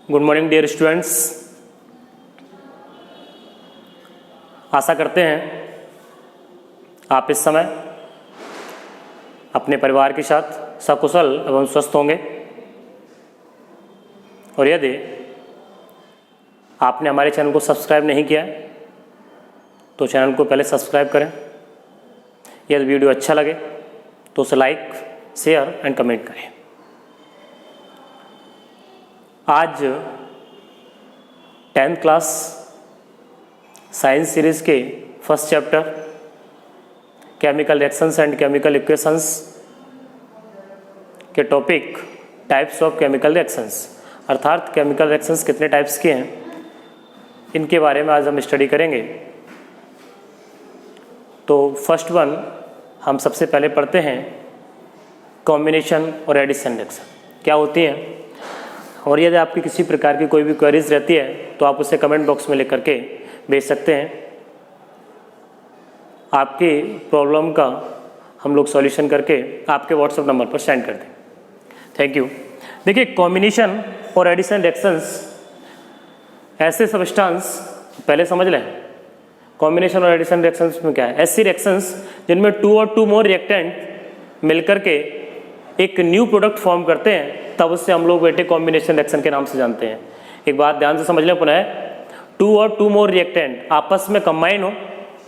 Good morning dear students. आशा करते हैं आप इस समय अपने परिवार के साथ सकुशल एवं स्वस्थ होंगे। और यदि आपने हमारे चैनल को सब्सक्राइब नहीं किया है तो चैनल को पहले सब्सक्राइब करें। यदि वीडियो अच्छा लगे तो उसे लाइक, शेयर एंड कमेंट करें। आज 10th क्लास साइंस सीरीज़ के first chapter chemical reactions and chemical equations के topic types of chemical reactions अर्थात केमिकल रिएक्शंस कितने टाइप्स के हैं, इनके बारे में आज हम स्टडी करेंगे। तो फर्स्ट वन हम सबसे पहले पढ़ते हैं कॉम्बिनेशन और एडिशन रिएक्शन क्या होती है। और यदि आपकी किसी प्रकार की कोई भी क्वेरीज रहती है तो आप उसे कमेंट बॉक्स में लिख करके भेज सकते हैं। आपकी प्रॉब्लम का हम लोग सॉल्यूशन करके आपके व्हाट्सएप नंबर पर सेंड कर दें। Thank you. देखिए, कॉम्बिनेशन और एडिशन रिएक्शंस ऐसे सब्सटेंस पहले समझ लें। कॉम्बिनेशन और एडिशन रिएक्शंस में क्या है? ऐसी रिएक्शंस जिनमें 2 और 2 मोर रिएक्टेंट मिलकर के एक न्यू प्रोडक्ट फॉर्म करते हैं, तब उससे हम लोग बेटे कॉम्बिनेशन रिएक्शन के नाम से जानते हैं। एक बात ध्यान से समझ लें पुनः, 2 और 2 मोर रिएक्टेंट आपस में कंबाइन हो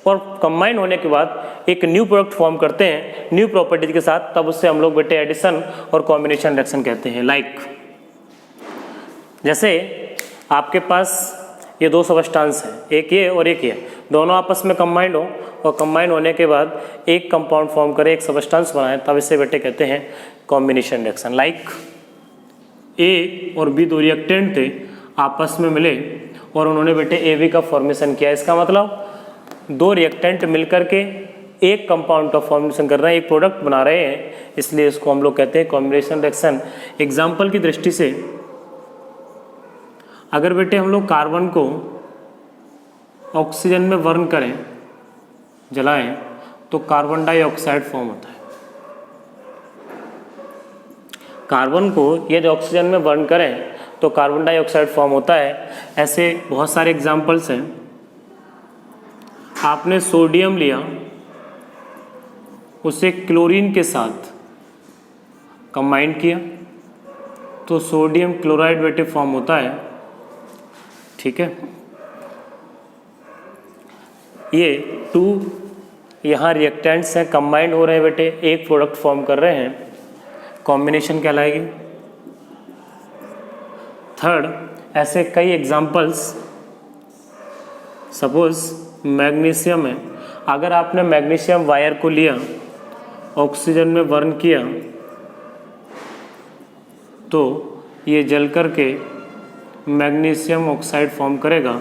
और कंबाइन होने के बाद एक न्यू प्रोडक्ट फॉर्म करते हैं न्यू प्रॉपर्टीज के साथ, तब उससे हम लोग बेटे एडिशन और कॉम्बिनेशन रिएक्शन कहते हैं। लाइक जैसे आपके पास ये 2 सब्सटेंस हैं, एक ये और एक ये, दोनों आपस में कंबाइंड हो और कंबाइन होने के बाद एक कंपाउंड फॉर्म करे, एक सब्सटेंस बनाए, तब इसे बेटे कहते हैं कॉम्बिनेशन रिएक्शन। लाइक ए और बी 2 रिएक्टेंट थे, आपस में मिले और उन्होंने बेटे ए का फॉर्मेशन किया। इसका मतलब 2 रिएक्टेंट मिलकर के एक कंपाउंड का फॉर्मेशन कर रहे हैं, एक प्रोडक्ट बना रहे हैं, इसलिए इसको हम लोग कहते हैं कॉम्बिनेशन रिएक्शन। एग्जाम्पल की दृष्टि से अगर बेटे हम लोग कार्बन को ऑक्सीजन में बर्न करें, जलाएं, तो कार्बन डाइऑक्साइड फॉर्म होता है। कार्बन को यदि ऑक्सीजन में बर्न करें तो कार्बन डाइऑक्साइड फॉर्म होता है। ऐसे बहुत सारे एग्जाम्पल्स हैं। आपने सोडियम लिया, उसे क्लोरीन के साथ कंबाइन किया तो सोडियम क्लोराइड बेटे फॉर्म होता है। ठीक है, ये 2 यहाँ रिएक्टेंट्स हैं, कंबाइंड हो रहे हैं बेटे, एक प्रोडक्ट फॉर्म कर रहे हैं, कॉम्बिनेशन कहलाएगी। थर्ड, ऐसे कई एग्जाम्पल्स, सपोज मैग्नीशियम है, अगर आपने मैग्नीशियम वायर को लिया, ऑक्सीजन में बर्न किया, तो ये जल करके मैग्नीशियम ऑक्साइड फॉर्म करेगा।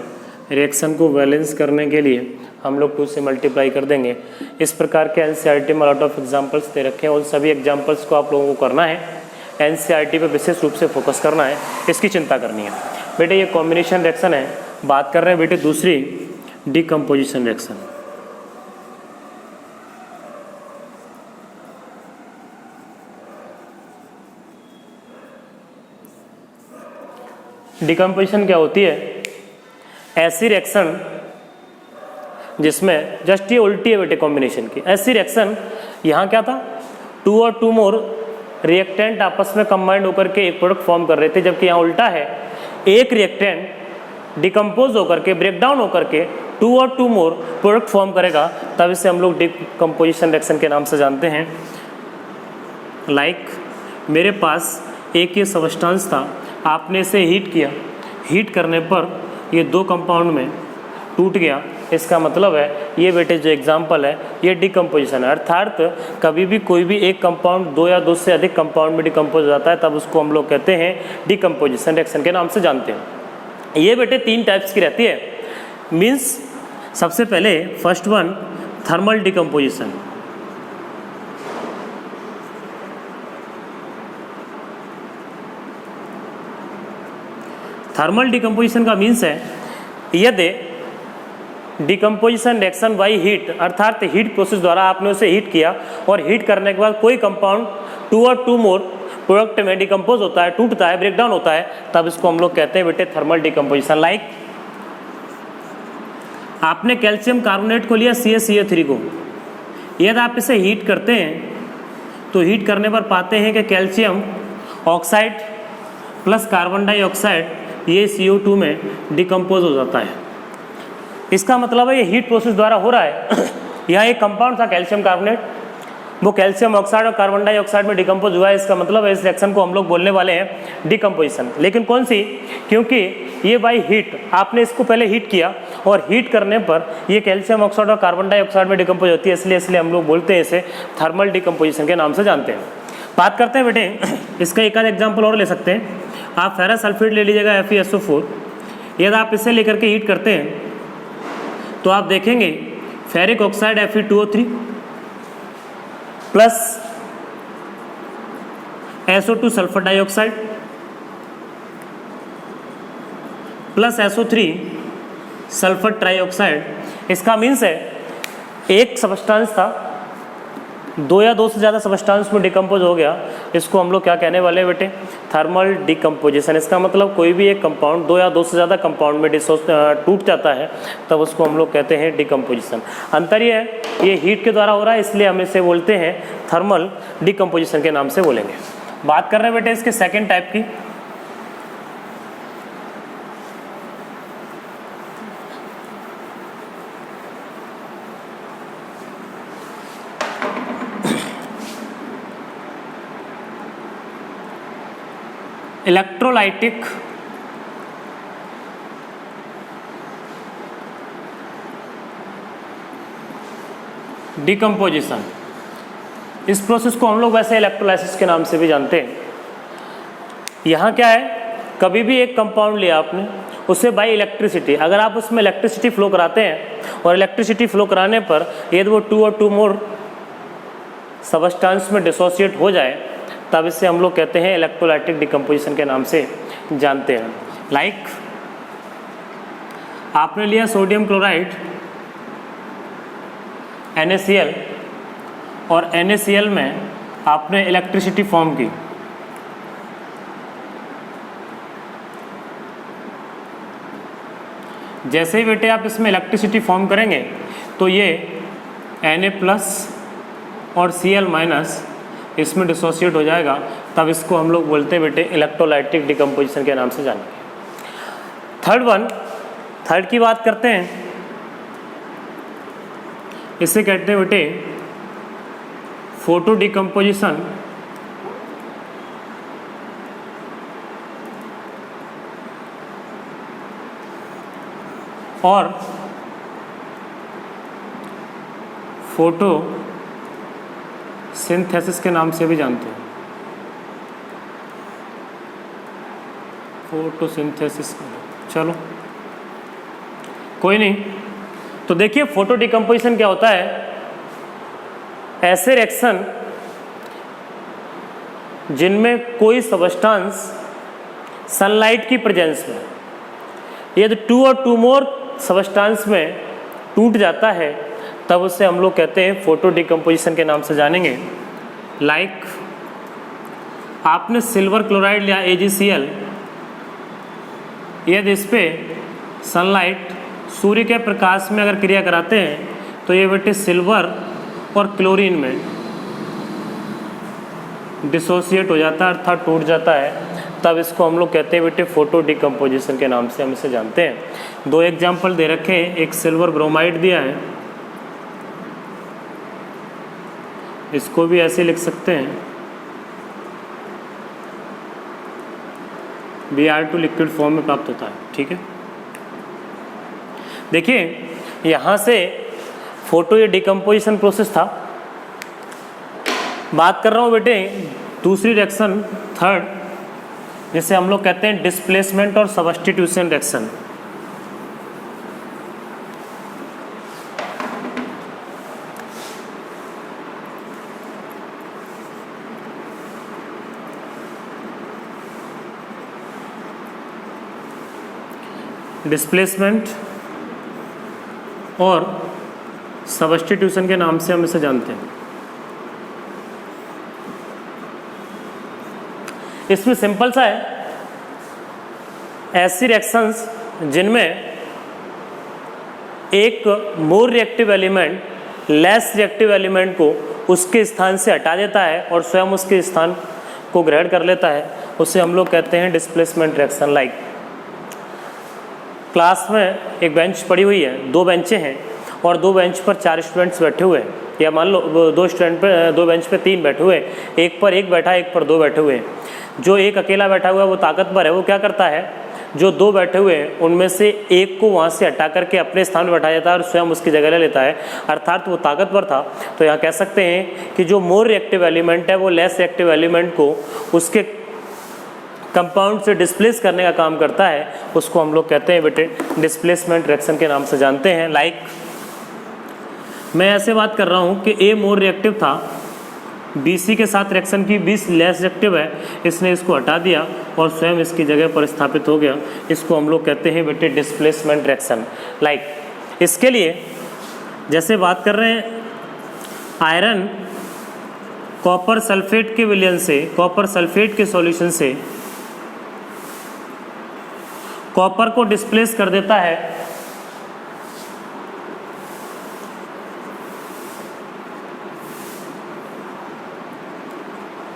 रिएक्शन को बैलेंस करने के लिए हम लोग 2 से मल्टीप्लाई कर देंगे। इस प्रकार के एनसीईआरटी में लॉट ऑफ एग्जांपल्स दे रखे हैं, उन सभी एग्जांपल्स को आप लोगों को करना है, एनसीईआरटी पे विशेष रूप से फोकस करना है, इसकी चिंता करनी है बेटे। ये कॉम्बिनेशन रिएक्शन है। बात कर रहे हैं बेटे दूसरी, डिकम्पोजिशन रिएक्शन। डिकम्पोजिशन क्या होती है? ऐसी रिएक्शन जिसमें जस्ट ये उल्टी है बेटे कॉम्बिनेशन की। ऐसी रिएक्शन, यहाँ क्या था, 2 और 2 मोर रिएक्टेंट आपस में कंबाइंड होकर के एक प्रोडक्ट फॉर्म कर रहे थे, जबकि यहाँ उल्टा है, एक रिएक्टेंट डिकम्पोज होकर के, ब्रेक डाउन होकर के 2 और 2 मोर प्रोडक्ट फॉर्म करेगा, तब इसे हम लोग डिकम्पोजिशन रिएक्शन के नाम से जानते हैं। लाइक मेरे पास एक ये सब्सटेंस था, आपने इसे हीट किया, हीट करने पर ये 2 कंपाउंड में टूट गया। इसका मतलब है ये बेटे जो एग्जाम्पल है ये डिकम्पोजिशन है। अर्थात कभी भी कोई भी एक कंपाउंड 2 या 2 से अधिक कंपाउंड में डिकम्पोज हो जाता है, तब उसको हम लोग कहते हैं डिकम्पोजिशन रिएक्शन के नाम से जानते हैं। ये बेटे 3 टाइप्स की रहती है। मीन्स सबसे पहले first one, thermal decomposition. Thermal decomposition का मीन्स है यदि डिकम्पोजिशन रिएक्शन बाई हीट, अर्थात हीट प्रोसेस द्वारा आपने उसे हीट किया और हीट करने के बाद कोई कंपाउंड 2 और 2 मोर प्रोडक्ट में डिकम्पोज होता है, टूटता है, ब्रेकडाउन होता है, तब इसको हम लोग कहते हैं बेटे थर्मल डिकम्पोजिशन। लाइक आपने कैल्शियम कार्बोनेट को लिया CaCO3 को, यदि आप इसे हीट करते हैं तो हीट करने पर पाते हैं कि calcium oxide plus carbon dioxide ये CO2 में डिकम्पोज हो जाता है। इसका मतलब है ये हीट प्रोसेस द्वारा हो रहा है। यहाँ एक कंपाउंड था कैल्शियम कार्बोनेट, वो कैल्शियम ऑक्साइड और कार्बन डाइऑक्साइड में डिकम्पोज हुआ है। इसका मतलब है इस रिएक्शन को हम लोग बोलने वाले हैं डिकम्पोजिशन। लेकिन कौन सी? क्योंकि ये बाई हीट, आपने इसको पहले हीट किया और हीट करने पर ये कैल्शियम ऑक्साइड और कार्बन डाइऑक्साइड में डिकम्पोज होती है, इसलिए हम लोग बोलते हैं इसे थर्मल डिकम्पोजिशन के नाम से जानते हैं। बात करते हैं बेटे इसका एक आध एग्जाम्पल और ले सकते हैं। आप फेरस सल्फेट ले लीजिएगा FeSO4, यदि आप इसे लेकर के हीट करते हैं तो आप देखेंगे ferric oxide Fe2O3 plus SO2 sulphur dioxide plus SO3 sulphur trioxide. इसका मीन्स है एक सब्सटेंस था, 2 या 2 से ज़्यादा सब्सटेंस में डिकम्पोज हो गया, इसको हम लोग क्या कहने वाले हैं बेटे? Thermal decomposition. इसका मतलब कोई भी एक कंपाउंड 2 या 2 से ज़्यादा कंपाउंड में टूट जाता है तब उसको हम लोग कहते हैं डिकम्पोजिशन। अंतर ये है ये हीट के द्वारा हो रहा है, इसलिए हम इसे बोलते हैं थर्मल डिकम्पोजिशन के नाम से बोलेंगे। बात कर रहे हैं बेटे इसके सेकेंड टाइप की। Electrolytic decomposition. इस प्रोसेस को हम लोग वैसे इलेक्ट्रोलाइसिस के नाम से भी जानते हैं। यहाँ क्या है, कभी भी एक कंपाउंड लिया आपने, उसे बाई इलेक्ट्रिसिटी, अगर आप उसमें इलेक्ट्रिसिटी फ्लो कराते हैं और इलेक्ट्रिसिटी फ्लो कराने पर यदि वो 2 और 2 मोर सब्सटेंस में डिसोसिएट हो जाए तब इसे हम लोग कहते हैं इलेक्ट्रोलाइटिक डिकम्पोजिशन के नाम से जानते हैं। लाइक आपने लिया सोडियम क्लोराइड NaCl और NaCl में आपने इलेक्ट्रिसिटी फॉर्म की, जैसे ही बेटे आप इसमें इलेक्ट्रिसिटी फॉर्म करेंगे तो ये Na+ और Cl- इसमें डिसोसिएट हो जाएगा, तब इसको हम लोग बोलते हैं बेटे इलेक्ट्रोलाइटिक डिकम्पोजिशन के नाम से जानेंगे। थर्ड की बात करते हैं, इसे कहते हैं बेटे फोटो डिकम्पोजिशन और फोटो सिंथेसिस के नाम से भी जानते हैं। फोटोसिंथेसिस, चलो कोई नहीं। तो देखिए फोटो डिकम्पोजिशन क्या होता है, ऐसे रिएक्शन जिनमें कोई सब्सटेंस सनलाइट की प्रेजेंस में यदि 2 और 2 मोर सब्सटेंस में टूट जाता है तब उसे हम लोग कहते हैं फोटो डिकम्पोजिशन के नाम से जानेंगे। लाइक आपने सिल्वर क्लोराइड लिया AgCl, यदि इस पर सनलाइट सूर्य के प्रकाश में अगर क्रिया कराते हैं तो ये बेटे सिल्वर और क्लोरीन में डिसोसिएट हो जाता है अर्थात टूट जाता है, तब इसको हम लोग कहते हैं बेटे फोटो डिकम्पोजिशन के नाम से हम इसे जानते हैं। 2 एग्जाम्पल दे रखे हैं, एक सिल्वर ब्रोमाइड दिया है, इसको भी ऐसे लिख सकते हैं Br2 लिक्विड फॉर्म में प्राप्त होता है, ठीक है। देखिए यहाँ से फोटो ये डिकम्पोजिशन प्रोसेस था। बात कर रहा हूँ बेटे दूसरी रिएक्शन थर्ड, जिसे हम लोग कहते हैं डिस्प्लेसमेंट और सब्स्टिट्यूशन रिएक्शन। डिस्प्लेसमेंट और सब्स्टिट्यूशन के नाम से हम इसे जानते हैं। इसमें सिंपल सा है, ऐसी रिएक्शंस जिनमें एक more reactive element less reactive element को उसके स्थान से हटा देता है और स्वयं उसके स्थान को ग्रहण कर लेता है, उसे हम लोग कहते हैं डिस्प्लेसमेंट रिएक्शन। लाइक क्लास में एक बेंच पड़ी हुई है, 2 बेंचें हैं और 2 बेंच पर 4 स्टूडेंट्स बैठे हुए हैं, या मान लो 2 बेंच पे 3 बैठे हुए हैं, एक पर 1 बैठा है, एक पर 2 बैठे हुए हैं। जो एक अकेला बैठा हुआ है वो ताकतवर है, वो क्या करता है, जो 2 बैठे हुए हैं उनमें से एक को वहाँ से हटा करके अपने स्थान पर बैठा जाता है और स्वयं उसकी जगह ले लेता है, अर्थात वो ताकतवर था। तो यहाँ कह सकते हैं कि जो मोर रिएक्टिव एलिमेंट है वो लेस रिएक्टिव एलिमेंट को उसके कंपाउंड से डिस्प्लेस करने का काम करता है, उसको हम लोग कहते हैं बेटे डिस्प्लेसमेंट रिएक्शन के नाम से जानते हैं। लाइक मैं ऐसे बात कर रहा हूँ कि ए मोर रिएक्टिव था, BC के साथ रिएक्शन की, 20 लेस रिएक्टिव है, इसने इसको हटा दिया और स्वयं इसकी जगह पर स्थापित हो गया, इसको हम लोग कहते हैं बेटे डिस्प्लेसमेंट रिएक्शन। लाइक इसके लिए जैसे बात कर रहे हैं आयरन कॉपर सल्फेट के विलयन से, कॉपर सल्फेट के सॉल्यूशन से कॉपर को डिस्प्लेस कर देता है,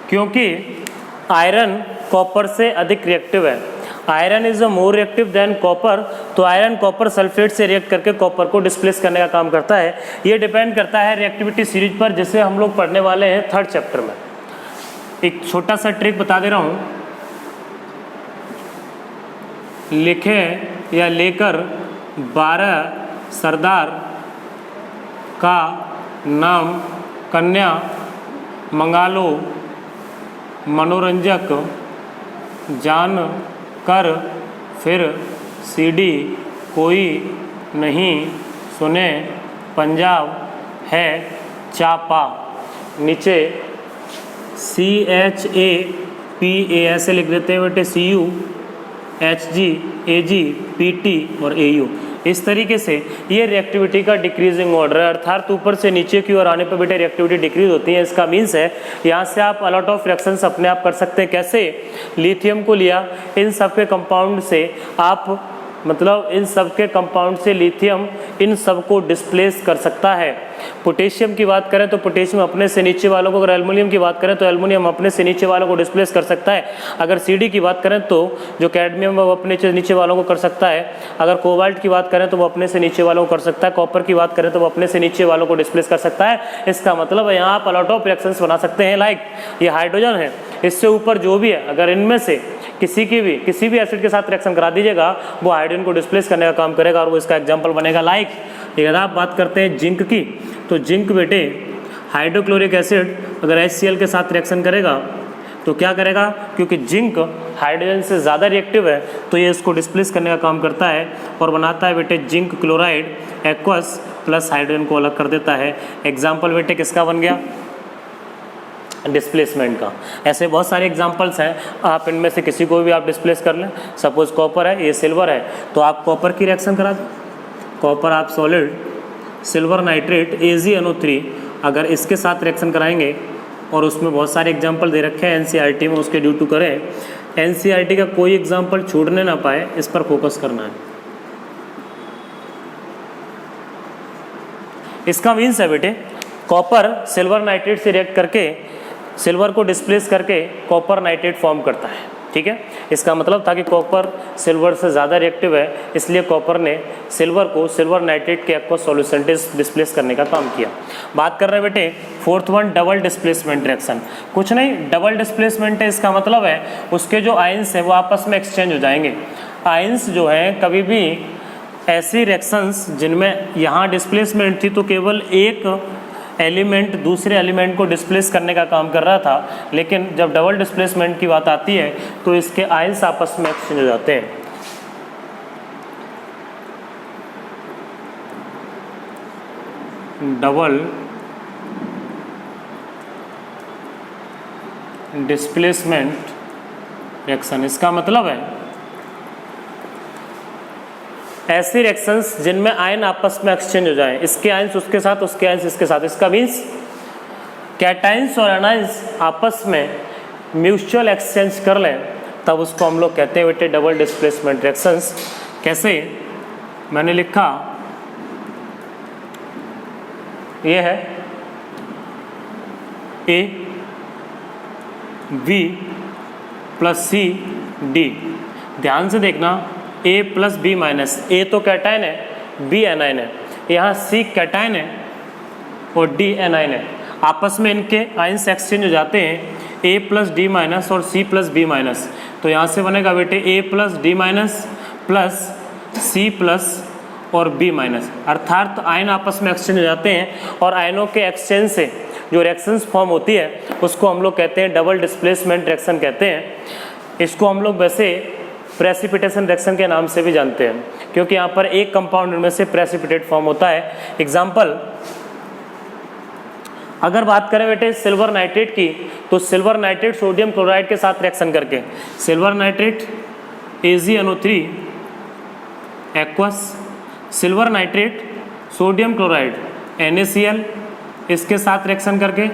क्योंकि आयरन कॉपर से अधिक रिएक्टिव है। Iron is a more reactive than copper, तो आयरन कॉपर सल्फेट से रिएक्ट करके कॉपर को डिस्प्लेस करने का काम करता है। ये डिपेंड करता है रिएक्टिविटी सीरीज पर, जिसे हम लोग पढ़ने वाले हैं 3rd चैप्टर में। एक छोटा सा ट्रिक बता दे रहा हूँ, लिखे या लेकर 12 सरदार का नाम कन्या मंगा लो, मनोरंजक जान कर फिर CD कोई नहीं सुने, पंजाब है चापा। नीचे CHAPA ऐसे लिख देते हैं बेटे, CU HG AG PT और AU। इस तरीके से ये रिएक्टिविटी का डिक्रीजिंग ऑर्डर है, अर्थात ऊपर से नीचे की ओर आने पर बेटे रिएक्टिविटी डिक्रीज होती है। इसका मीन्स है यहाँ से आप अलॉट ऑफ रिएक्शंस अपने आप कर सकते हैं। कैसे? लिथियम को लिया, इन सब के कंपाउंड से आप मतलब इन सब के कंपाउंड से लिथियम इन सब को डिस्प्लेस कर सकता है। पोटेशियम की बात करें तो पोटेशियम अपने से नीचे वालों को, अगर एल्युमिनियम की बात करें तो एल्युमिनियम अपने से नीचे वालों को डिस्प्लेस कर सकता है। अगर CD की बात करें तो जो कैडमियम है वो अपने से नीचे वालों को कर सकता है। अगर कोबाल्ट की बात करें तो वो अपने से नीचे वालों को कर सकता है। कॉपर की बात करें तो वो अपने से नीचे वालों को डिस्प्लेस कर सकता है। इसका मतलब है यहाँ आप अलॉट ऑफ रिएक्शंस बना सकते हैं। लाइक ये हाइड्रोजन है, इससे ऊपर जो भी है, अगर इनमें से किसी भी एसिड के साथ रिएक्शन करा दीजिएगा वो हाइड्रोजन को डिस्प्लेस करने का काम करेगा और वो इसका एग्जांपल बनेगा। लाइक अगर आप बात करते हैं जिंक की, तो जिंक बेटे हाइड्रोक्लोरिक एसिड अगर HCl के साथ रिएक्शन करेगा तो क्या करेगा, क्योंकि जिंक हाइड्रोजन से ज़्यादा रिएक्टिव है तो ये इसको डिस्प्लेस करने का काम करता है और बनाता है बेटे zinc chloride aqueous plus hydrogen को अलग कर देता है। एग्जाम्पल बेटे किसका बन गया, डिस्प्लेसमेंट का। ऐसे बहुत सारे एग्जांपल्स हैं, आप इनमें से किसी को भी आप डिस्प्लेस कर लें। सपोज कॉपर है, ये सिल्वर है, तो आप कॉपर की रिएक्शन करा दें। कॉपर आप सॉलिड सिल्वर नाइट्रेट AgNO3 अगर इसके साथ रिएक्शन कराएंगे, और उसमें बहुत सारे एग्जांपल दे रखे हैं NCERT में, उसके ड्यू टू करें। NCERT का कोई एग्जांपल छूटने ना पाए, इस पर फोकस करना है। इसका मीन्स है बेटे कॉपर सिल्वर नाइट्रेट से रिएक्ट करके सिल्वर को डिस्प्लेस करके कॉपर नाइट्रेट फॉर्म करता है। ठीक है, इसका मतलब था कि कॉपर सिल्वर से ज़्यादा रिएक्टिव है, इसलिए कॉपर ने सिल्वर को सिल्वर नाइट्रेट के एक्वस सॉल्यूशन डिस्प्लेस करने का काम किया। बात कर रहे हैं बेटे 4th one, double displacement reaction. कुछ नहीं, डबल डिस्प्लेसमेंट है, इसका मतलब है उसके जो आयंस है वो आपस में एक्सचेंज हो जाएंगे। आयंस जो है कभी भी ऐसी रिएक्शंस जिनमें यहाँ डिस्प्लेसमेंट थी तो केवल एक एलिमेंट दूसरे एलिमेंट को डिस्प्लेस करने का काम कर रहा था, लेकिन जब डबल डिस्प्लेसमेंट की बात आती है तो इसके आयंस आपस में एक्सचेंज हो जाते हैं। डबल डिस्प्लेसमेंट रिएक्शन, इसका मतलब है ऐसे रिएक्शंस जिनमें आयन आपस में एक्सचेंज हो जाएं, इसके आयंस उसके साथ, उसके आयंस इसके साथ। इसका मीन्स कैटायंस और एनायंस आपस में म्यूचुअल एक्सचेंज कर लें तब उसको हम लोग कहते हैं बेटे डबल डिस्प्लेसमेंट रिएक्शंस। कैसे? मैंने लिखा ये है A B plus C D. ध्यान से देखना, A plus B minus, A तो कैटायन है, बी एनायन है, यहाँ सी कैटायन है और डी एनायन है। आपस में इनके आयंस एक्सचेंज हो जाते हैं, ए प्लस डी माइनस और सी प्लस बी माइनस। तो यहाँ से बनेगा बेटे A plus D minus plus C plus और बी माइनस, अर्थात आयन आपस में एक्सचेंज हो जाते हैं और आयनों के एक्सचेंज से जो रिएक्शंस फॉर्म होती है उसको हम लोग कहते हैं डबल डिस्प्लेसमेंट रिएक्शन कहते हैं। इसको हम लोग वैसे प्रेसिपिटेशन रिएक्शन के नाम से भी जानते हैं, क्योंकि यहाँ पर एक कंपाउंड में से प्रेसिपिटेट फॉर्म होता है। एग्जाम्पल अगर बात करें बेटे सिल्वर नाइट्रेट की, तो सिल्वर नाइट्रेट सोडियम क्लोराइड के साथ रिएक्शन करके, silver nitrate AgNO3 aqueous, silver nitrate sodium chloride NaCl, इसके साथ रिएक्शन करके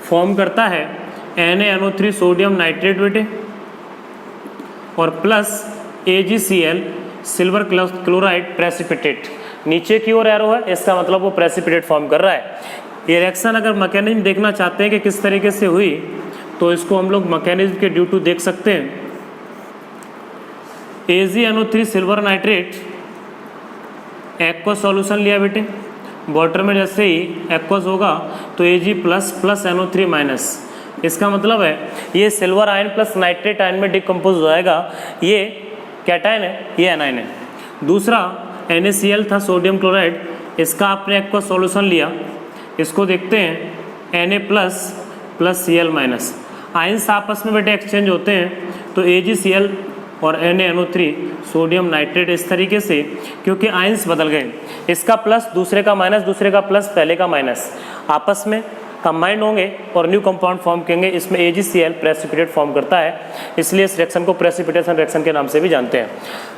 फॉर्म करता है NaNO3 सोडियम नाइट्रेट बेटे और plus AgCl silver chloride precipitate. नीचे की ओर एरो है, इसका मतलब वो प्रेसिपिटेट फॉर्म कर रहा है। ये रिएक्शन अगर मैकेनिज्म देखना चाहते हैं कि किस तरीके से हुई, तो इसको हम लोग मैकेनिज्म के ड्यू टू देख सकते हैं। AgNO3 silver nitrate aqueous solution लिया बेटे, वाटर में जैसे ही एक्वस होगा तो Ag plus plus NO3 minus, इसका मतलब है ये silver ion plus nitrate ion में डिकम्पोज हो जाएगा। ये कैटायन है, ये एनायन है। दूसरा NaCl था सोडियम क्लोराइड, इसका आपने एक्वस सॉल्यूशन लिया, इसको देखते हैं Na plus plus Cl minus, ions आपस में बेटे एक्सचेंज होते हैं तो AgCl और NaNO3 सोडियम नाइट्रेट इस तरीके से, क्योंकि आयन्स बदल गए, इसका प्लस दूसरे का माइनस, दूसरे का प्लस पहले का माइनस, आपस में कंबाइंड होंगे और न्यू कंपाउंड फॉर्म करेंगे। इसमें AgCl प्रेसिपिटेट फॉर्म करता है, इसलिए इस रिएक्शन को प्रेसिपिटेशन रिएक्शन के नाम से भी जानते हैं।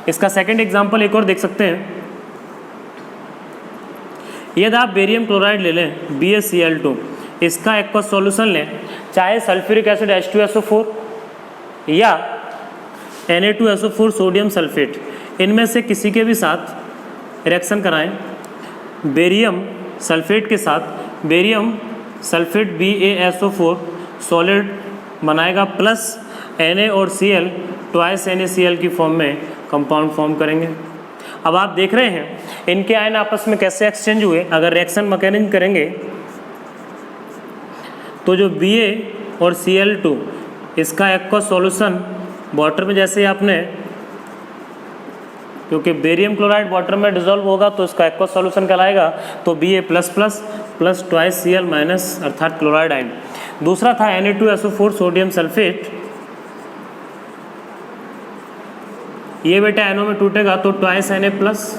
इसका सेकंड एग्जांपल एक और देख सकते हैं। यदि आप बेरियम क्लोराइड ले लें BaCl2, इसका एक्वस सॉल्यूशन लें, चाहे सल्फ्यूरिक एसिड H2SO4 या Na2SO4 सोडियम सल्फेट, इनमें से किसी के भी साथ रिएक्शन कराएं बेरियम सल्फेट के साथ, बेरियम सल्फेट BaSO4 सॉलिड बनाएगा प्लस Na और Cl ट्वाइस NaCl की फॉर्म में कंपाउंड फॉर्म करेंगे। अब आप देख रहे हैं इनके आयन आपस में कैसे एक्सचेंज हुए। अगर रिएक्शन मैकेनिज्म करेंगे तो जो Ba और Cl2, इसका एक्वस सॉल्यूशन वाटर में जैसे ही आपने, क्योंकि बेरियम क्लोराइड वाटर में डिजोल्व होगा तो इसका एक्वस सॉल्यूशन कहलाएगा, तो Ba plus plus plus twice Cl minus अर्थात क्लोराइड आयन। दूसरा था Na2SO4 सोडियम सल्फेट, ये बेटा एनओ में टूटेगा तो ट्वाइस Na प्लस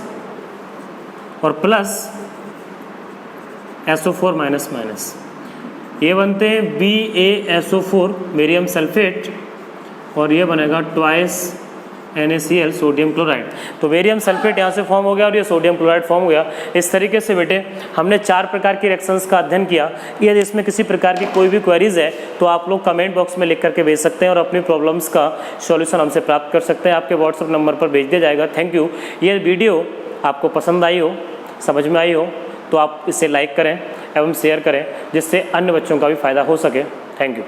और प्लस SO4 माइनस माइनस, ये बनते हैं BaSO4 बेरियम सल्फेट और ये बनेगा ट्वाइस NaCl सोडियम क्लोराइड। तो बेरियम सल्फेट यहाँ से फॉर्म हो गया और ये सोडियम क्लोराइड फॉर्म हो गया। इस तरीके से बेटे हमने 4 प्रकार की रिएक्शंस का अध्ययन किया। यदि इसमें किसी प्रकार की कोई भी क्वेरीज है तो आप लोग कमेंट बॉक्स में लिख करके भेज सकते हैं और अपनी प्रॉब्लम्स का सॉल्यूशन हमसे प्राप्त कर सकते हैं। आपके व्हाट्सएप नंबर पर भेज दिया जाएगा। Thank you. ये वीडियो आपको पसंद आई हो, समझ में आई हो तो आप इसे लाइक करें एवं शेयर करें, जिससे अन्य बच्चों का भी फायदा हो सके। Thank you.